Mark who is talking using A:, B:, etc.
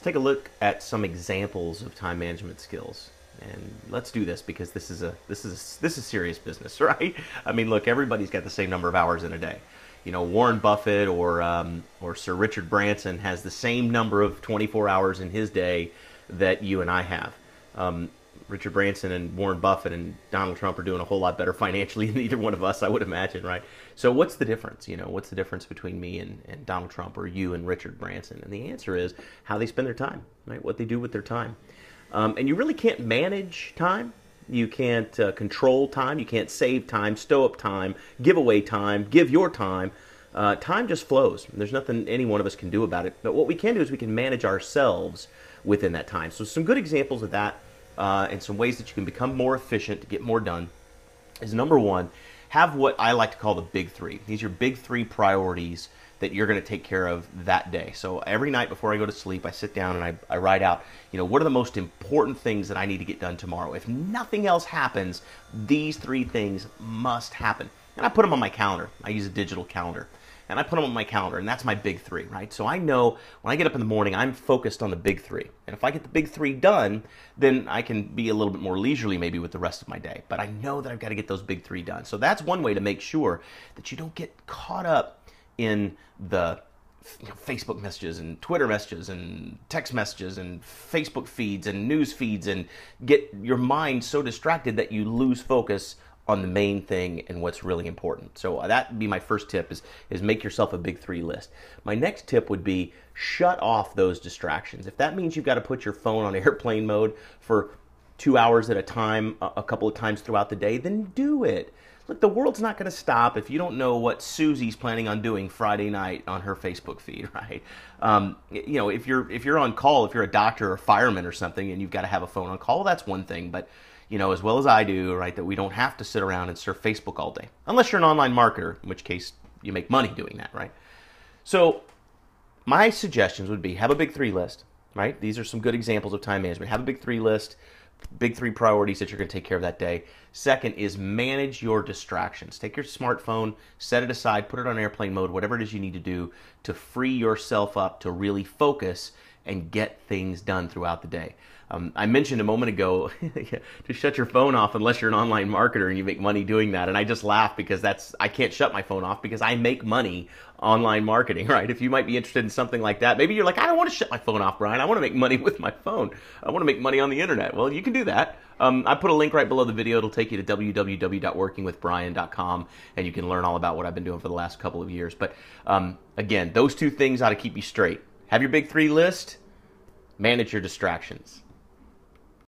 A: Let's take a look at some examples of time management skills. And let's do this because this is serious business, right? I mean, look, everybody's got the same number of hours in a day. You know, Warren Buffett or Sir Richard Branson has the same number of 24 hours in his day that you and I have. Richard Branson and Warren Buffett and Donald Trump are doing a whole lot better financially than either one of us, I would imagine, right? So what's the difference? You know, what's the difference between me and Donald Trump, or you and Richard Branson? And the answer is how they spend their time, right? What they do with their time. And you really can't manage time. You can't control time. You can't save time, stow up time, give away time, give your time. Time just flows. There's nothing any one of us can do about it. But what we can do is we can manage ourselves within that time. So some good examples of that and some ways that you can become more efficient to get more done is, number one, have what I like to call the big three. These are big three priorities that you're going to take care of that day. So every night before I go to sleep, I sit down and I write out, you know, what are the most important things that I need to get done tomorrow? If nothing else happens, these three things must happen. And I put them on my calendar. I use a digital calendar. And I put them on my calendar, and that's my big three, right? So I know when I get up in the morning, I'm focused on the big three. And if I get the big three done, then I can be a little bit more leisurely maybe with the rest of my day. But I know that I've got to get those big three done. So that's one way to make sure that you don't get caught up in the Facebook messages and Twitter messages and text messages and Facebook feeds and news feeds, and get your mind so distracted that you lose focus on the main thing and what's really important. So that would be my first tip, is make yourself a big three list. My next tip would be shut off those distractions. If that means you've got to put your phone on airplane mode for 2 hours at a time, a couple of times throughout the day, then do it. Look, the world's not going to stop if you don't know what Susie's planning on doing Friday night on her Facebook feed, right? You know, if you're on call, if you're a doctor or a fireman or something, and you've got to have a phone on call, well, that's one thing. But you know, as well as I do, right, that we don't have to sit around and surf Facebook all day, unless you're an online marketer, in which case you make money doing that, right? So my suggestions would be have a big three list, right? These are some good examples of time management. Have a big three list. Big three priorities that you're going to take care of that day. Second is manage your distractions. Take your smartphone, set it aside, put it on airplane mode, whatever it is you need to do to free yourself up to really focus and get things done throughout the day. I mentioned a moment ago to shut your phone off unless you're an online marketer and you make money doing that. And I just laugh because I can't shut my phone off because I make money online marketing, right? If you might be interested in something like that, maybe you're like, I don't want to shut my phone off, Brian. I want to make money with my phone. I want to make money on the internet. Well, you can do that. I put a link right below the video. It'll take you to www.workingwithbrian.com, and you can learn all about what I've been doing for the last couple of years. But again, those two things ought to keep you straight. Have your big three list, manage your distractions.